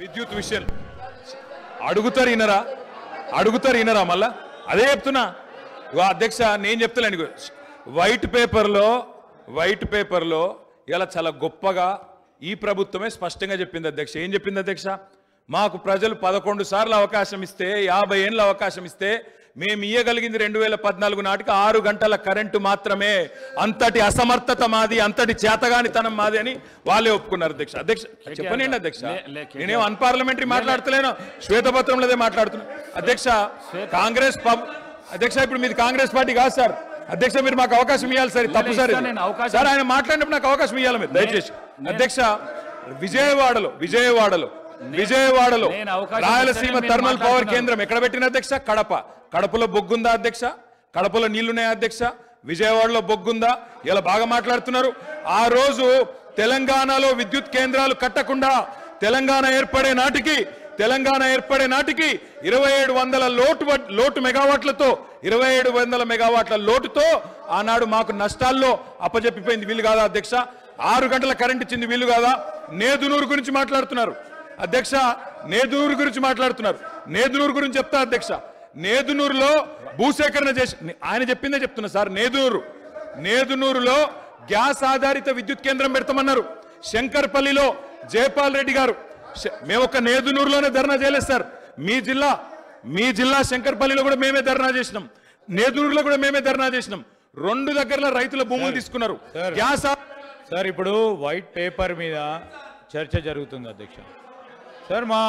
విద్యుత్ విషయం అడుగుతారు ఇనరా మళ్ళా అదే చెప్తున్నా అధ్యక్ష నేను చెప్తాను వైట్ పేపర్లో ఇలా చాలా గొప్పగా ఈ ప్రభుత్వమే స్పష్టంగా చెప్పింది అధ్యక్ష. ఏం చెప్పింది అధ్యక్ష? మాకు ప్రజలు 11 సార్లు అవకాశం ఇస్తే 50 ఏళ్ళ అవకాశం ఇస్తే మేము ఇయ్యగలిగింది 2014 నాటికి 6 గంటల కరెంటు మాత్రమే. అంతటి అసమర్థత మాది, అంతటి చేతగానితనం మాది అని వాళ్ళే ఒప్పుకున్నారు అధ్యక్ష. చెప్పనండి అధ్యక్ష, నేనేం అన్పార్లమెంటరీ మాట్లాడతలేను, శ్వేతపత్రంలోదే మాట్లాడుతున్నా అధ్యక్ష. కాంగ్రెస్ అధ్యక్ష ఇప్పుడు మీది కాంగ్రెస్ పార్టీ కాదు సార్ అధ్యక్ష, మీరు మాకు అవకాశం ఇవ్వాలి సార్. తప్పు సార్ సార్, ఆయన మాట్లాడినప్పుడు నాకు అవకాశం ఇవ్వాలి మీరు దయచేసి అధ్యక్ష. విజయవాడలో రాయలసీమ థర్మల్ పవర్ కేంద్రం ఎక్కడ పెట్టిన అధ్యక్ష? కడపలో బొగ్గుందా అధ్యక్ష? కడపలో నీళ్లున్నాయా అధ్యక్ష? విజయవాడలో బొగ్గుందా? ఇలా బాగా మాట్లాడుతున్నారు. ఆ రోజు తెలంగాణలో విద్యుత్ కేంద్రాలు కట్టకుండా తెలంగాణ ఏర్పడే నాటికి 2700 లోటు మెగావాట్లతో 2700 మెగావాట్ల లోటుతో ఆనాడు మాకు నష్టాల్లో అప్పజెప్పిపోయింది. వీలు కాదా అధ్యక్ష? 6 గంటల కరెంట్ ఇచ్చింది వీలు కాదా? నేదునూరు గురించి మాట్లాడుతున్నారు అధ్యక్ష, నేదునూరు గురించి చెప్తా అధ్యక్ష. నేదునూరులో భూసేకరణ చేసి ఆయన చెప్పిందే చెప్తున్నా సార్. నేదునూరులో గ్యాస్ ఆధారిత విద్యుత్ కేంద్రం పెడతామన్నారు. శంకర్పల్లిలో జయపాల్ రెడ్డి గారు, మేము ఒక నేదునూరులోనే ధర్నా చేయలేదు సార్. మీ జిల్లా శంకర్పల్లిలో కూడా మేమే ధర్నా చేసినాం, నేదునూరులో కూడా మేమే ధర్నా చేసినాం. 2 దగ్గరలో రైతుల భూములు తీసుకున్నారు. గ్యాస్ సార్ ఇప్పుడు వైట్ పేపర్ మీద చర్చ జరుగుతుంది అధ్యక్ష. సార్ మా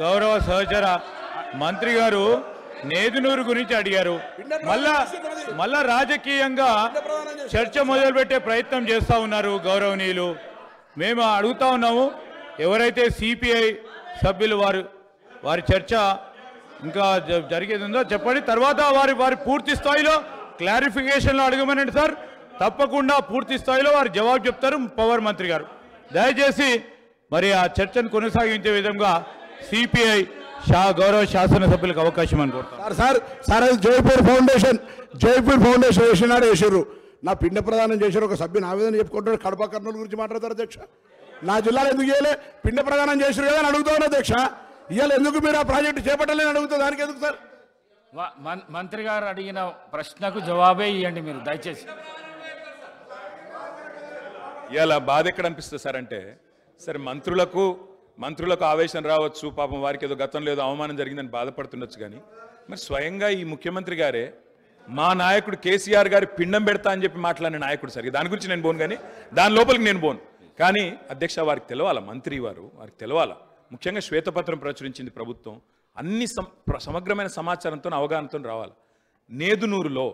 గౌరవ సహచర మంత్రి గారు నేదునూరు గురించి అడిగారు. మళ్ళా రాజకీయంగా చర్చ మొదలుపెట్టే ప్రయత్నం చేస్తూ ఉన్నారు గౌరవనీయులు. మేము అడుగుతా ఉన్నాము, ఎవరైతే సిపిఐ సభ్యులు వారి చర్చ ఇంకా జరిగేది ఉందో చెప్పండి. తర్వాత వారి పూర్తి స్థాయిలో క్లారిఫికేషన్లో అడగమనండి సార్. తప్పకుండా పూర్తి స్థాయిలో వారు జవాబు చెప్తారు పవర్ మంత్రి గారు. దయచేసి మరి ఆ చర్చను కొనసాగించే విధంగా సిపిఐ గౌరవ శాసనసభ్యులకు అవకాశం అనుకుంటారు. సార్ జైపూర్ ఫౌండేషన్ వేసినాడు. నా పిండ ప్రదానం చేశారు ఒక సభ్యుని ఆవేదన చెప్పుకుంటాడు. కడప కర్నూలు గురించి మాట్లాడతారు అధ్యక్ష. నా జిల్లాలో ఎందుకు చేయలే? పిండ ప్రదానం చేశారు కదా అని అడుగుతాను అధ్యక్ష. ఇవాళ ఎందుకు మీరు ఆ ప్రాజెక్టు చేపట్టలేని అడుగుతా, దానికి ఎందుకు సార్? మంత్రి గారు అడిగిన ప్రశ్నకు జవాబే ఇవ్వండి మీరు దయచేసి. ఇలా బాధ ఎక్కడ అనిపిస్తుంది సార్ అంటే, సరే మంత్రులకు ఆవేశం రావచ్చు, పాపం వారికి ఏదో గతంలో ఏదో అవమానం జరిగిందని బాధపడుతుండొచ్చు. కానీ మరి స్వయంగా ఈ ముఖ్యమంత్రి గారే మా నాయకుడు కేసీఆర్ గారి పిండం పెడతా అని చెప్పి మాట్లాడిన నాయకుడు సార్. దాని గురించి నేను పోను, కానీ దాని లోపలికి నేను పోను. కానీ అధ్యక్ష వారికి తెలవాలా, మంత్రి వారికి తెలవాలా. ముఖ్యంగా శ్వేతపత్రం ప్రచురించింది ప్రభుత్వం, అన్ని సమగ్రమైన సమాచారంతో అవగాహనతో రావాలి. నేదునూరులో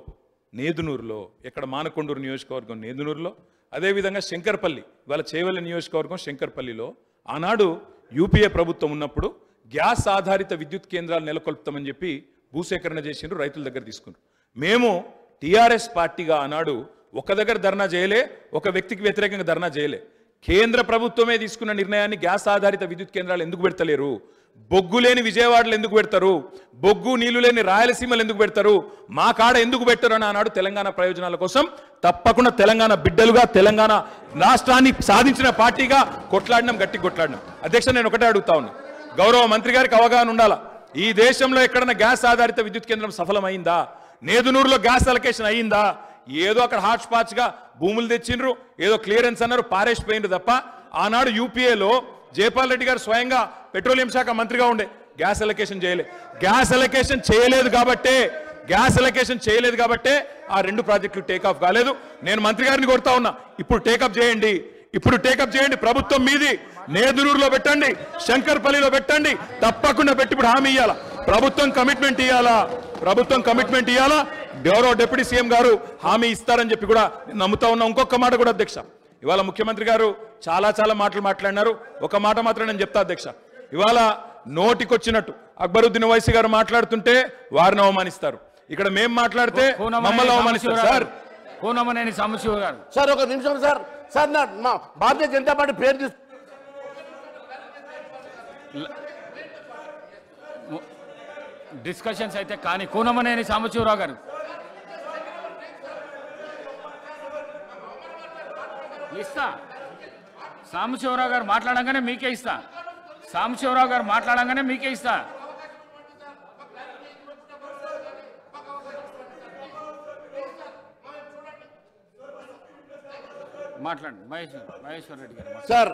ఎక్కడ మానకొండూరు నియోజకవర్గం నేదునూరులో, అదేవిధంగా శంకర్పల్లి ఇవాళ చేవెళ్ళ నియోజకవర్గం శంకర్పల్లిలో ఆనాడు యూపీఏ ప్రభుత్వం ఉన్నప్పుడు గ్యాస్ ఆధారిత విద్యుత్ కేంద్రాలు నెలకొల్పుతామని చెప్పి భూసేకరణ చేసిండ్రు, రైతుల దగ్గర తీసుకున్నారు. మేము టీఆర్ఎస్ పార్టీగా ఆనాడు ఒక దగ్గర ధర్నా చేయలే, ఒక వ్యక్తికి వ్యతిరేకంగా ధర్నా చేయలే. కేంద్ర ప్రభుత్వమే తీసుకున్న నిర్ణయాన్ని గ్యాస్ ఆధారిత విద్యుత్ కేంద్రాలు ఎందుకు పెడతలేరు? బొగ్గు లేని విజయవాడలో ఎందుకు పెడతారు? బొగ్గు నీళ్లు లేని రాయలసీమలు ఎందుకు పెడతారు? మా కాడ ఎందుకు పెట్టరు అని ఆనాడు తెలంగాణ ప్రయోజనాల కోసం తప్పకుండా తెలంగాణ బిడ్డలుగా తెలంగాణ రాష్ట్రాన్ని సాధించిన పార్టీగా కొట్లాడినాం, గట్టి కొట్లాడినాం. అధ్యక్ష నేను ఒకటే అడుగుతా ఉన్నా, గౌరవ మంత్రి గారికి అవగాహన ఉండాలా. ఈ దేశంలో ఎక్కడన్నా గ్యాస్ ఆధారిత విద్యుత్ కేంద్రం సఫలమైందా? నేదునూరులో గ్యాస్ అలొకేషన్ అయ్యిందా? ఏదో అక్కడ హాట్ స్పాట్స్గా భూములు తెచ్చిండ్రు, ఏదో క్లియరెన్స్ అన్నారు, పారేసిపోయిండ్రు తప్ప ఆనాడు యూపీఏలో జయపాల్ రెడ్డి గారు స్వయంగా పెట్రోలియం శాఖ మంత్రిగా ఉండే గ్యాస్ అలొకేషన్ చేయలే. గ్యాస్ అలొకేషన్ చేయలేదు కాబట్టే ఆ 2 ప్రాజెక్టులు టేకాఫ్ కాలేదు. నేను మంత్రి గారిని కోరుతా ఉన్నా, ఇప్పుడు టేకప్ చేయండి. ప్రభుత్వం మీది. నేదునూరులో పెట్టండి, శంకర్పల్లిలో పెట్టండి, తప్పకుండా పెట్టి ఇప్పుడు హామీ ఇవ్వాలా. ప్రభుత్వం కమిట్మెంట్ ఇవ్వాలా. గౌరవ డిప్యూటీ సీఎం గారు హామీ ఇస్తారని చెప్పి కూడా నమ్ముతా ఉన్నా. ఇంకొక మాట కూడా అధ్యక్ష, ఇవాళ ముఖ్యమంత్రి గారు చాలా మాటలు మాట్లాడినారు. ఒక మాట మాత్రం నేను చెప్తా అధ్యక్ష. ఇవాళ నోటికొచ్చినట్టు అక్బరుద్దీన్ ఓవైసీ గారు మాట్లాడుతుంటే వారిని అవమానిస్తారు, ఇక్కడ మేము మాట్లాడితే మమ్మల్ని అవమానిస్తారు. సార్ కూనమనేని సాంబశివ గారు సార్ ఒక నిమిషం సార్. మా భారతీయ జనతా పార్టీ పేరు డిస్కషన్స్ అయితే కానీ కూనమనేని సాంబశివరావు గారు ఇస్తా. సాంబశివరావు గారు మాట్లాడగానే మీకే ఇస్తా. సాంబశివరావు గారు మాట్లాడంగానే మీకే ఇస్తా. మాట్లాడండి మహేశ్వర్ రెడ్డి గారు. సార్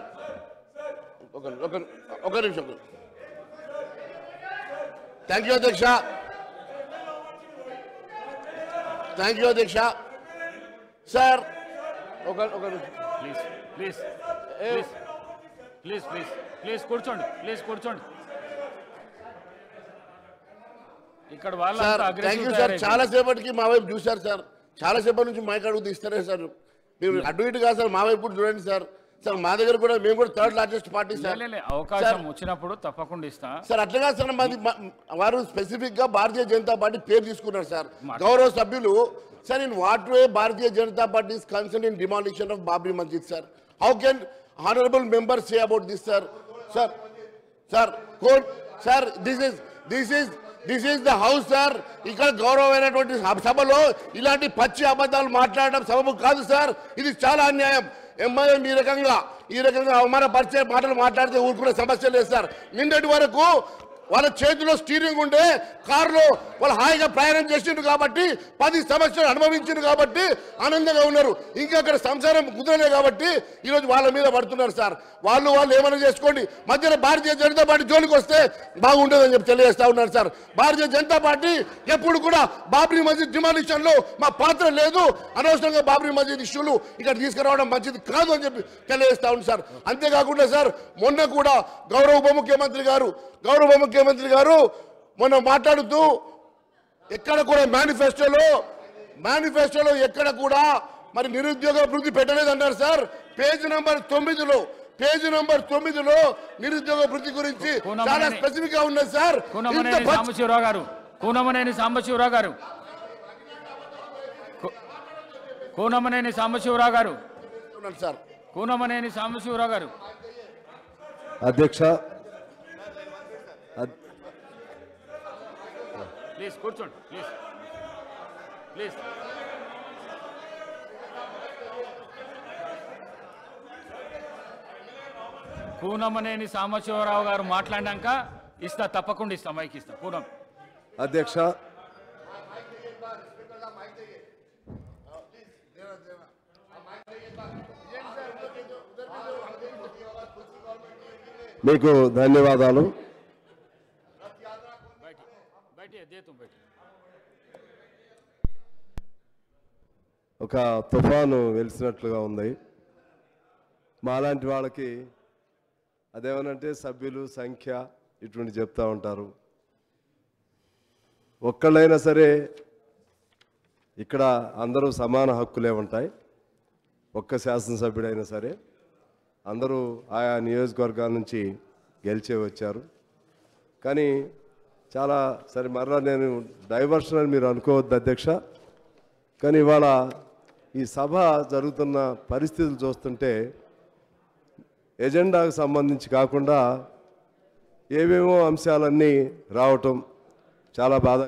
ఒక నిమిషం. థ్యాంక్ యూ అధ్యక్ష. థ్యాంక్ యూ అధ్యక్ష. సార్ ఒక నిమిషం please please please please please కూర్చోండి. ప్లీజ్ కూర్చోండి. ఇక్కడ వాళ్ళ సార్ థ్యాంక్ యూ సార్. చాలాసేపటికి మా వైపు చూశారు సార్. చాలాసేపటి నుంచి మైక్ అడుగుతూ ఇస్తారే సార్. మీరు అటు ఇటు కాదు సార్, మా వైపు చూడండి సార్. సార్ మా దగ్గర కూడా మేము కూడా థర్డ్ లార్జెస్ట్ పార్టీ సార్. అవకాశం వచ్చినప్పుడు తప్పకుండా ఇస్తా సార్. అట్లా సార్ మాది వారు స్పెసిఫిక్ గా భారతీయ జనతా పార్టీ పేరు తీసుకున్నారు సార్. గౌరవ సభ్యులు sir, in what way Bharatiya Janata party is concern in demolition of Babri Masjid sir? How can honourable member say about this sir? Sir sir sir this is the house sir. ఇక్కడ గౌరవమైనటువంటి సభలో ఇలాంటి పచ్చి అబద్ధాలు మాట్లాడడం సబబు కాదు సార్. ఇది చాలా అన్యాయం. ఎంఐఎం ఈ రకంగా అవమానపరిచే మాటలు మాట్లాడితే ఊరుకునే సమస్య లేదు సార్. నిన్నటి వరకు వాళ్ళ చేతిలో స్టీరింగ్ ఉండే కారులో వాళ్ళు హాయిగా ప్రయాణం చేసిండ్రు కాబట్టి 10 సంవత్సరాలు అనుభవించారు కాబట్టి ఆనందంగా ఉన్నారు. ఇంకా అక్కడ సంసారం కుదరలే కాబట్టి ఈరోజు వాళ్ళ మీద పడుతున్నారు సార్. వాళ్ళు ఏమైనా చేసుకోండి, మధ్యలో భారతీయ జనతా పార్టీ జోలికి వస్తే బాగుంటుందని చెప్పి తెలియజేస్తా ఉన్నారు సార్. భారతీయ జనతా పార్టీ ఎప్పుడు కూడా బాబ్రీ మస్జిద్ డిమాలిషన్ లో మా పాత్ర లేదు. అనవసరంగా బాబ్రీ మస్జిద్ ఇష్యూలు ఇక్కడ తీసుకురావడం మంచిది కాదు అని చెప్పి తెలియజేస్తా ఉంది సార్. అంతేకాకుండా సార్, మొన్న కూడా గౌరవ ఉప ముఖ్యమంత్రి గారు మొన్న మాట్లాడుతూ ఎక్కడ కూడా మేనిఫెస్టోలో ఎక్కడ కూడా మరి నిరుద్యోగ వృద్ధి పెట్టలేదన్నారు సార్. పేజీ నంబర్ 9లో నిరుద్యోగ వృద్ధి గురించి చాలా స్పెసిఫిక్ గా ఉన్నది సార్. కూనమనేని సాంబశివరావు గారు అధ్యక్ష, ప్లీజ్ కూర్చోండి. ప్లీజ్ కూనమనేని సాంబశివరావు గారు మాట్లాడినాక ఇస్తా, తప్పకుండా ఇస్తా, మైక్ ఇస్తా. కూనం అధ్యక్ష, మీకు ధన్యవాదాలు. ఒక తుఫాను వెలిసినట్లుగా ఉంది. మాలాంటి వాళ్ళకి అదేమనంటే సభ్యులు సంఖ్య ఇటువంటి చెప్తూ ఉంటారు. ఒక్కళ్ళైనా సరే ఇక్కడ అందరూ సమాన హక్కులే ఉంటాయి. ఒక్క శాసనసభ్యుడైనా సరే అందరూ ఆయా నియోజకవర్గాల నుంచి గెలిచే వచ్చారు. కానీ చాలా సరే, మరలా నేను డైవర్షన్ అని మీరు అనుకోవద్దు అధ్యక్ష. కానీ ఇవాళ ఈ సభ జరుగుతున్న పరిస్థితులు చూస్తుంటే ఎజెండాకు సంబంధించి కాకుండా ఏవేమో అంశాలన్నీ రావటం చాలా బాధ.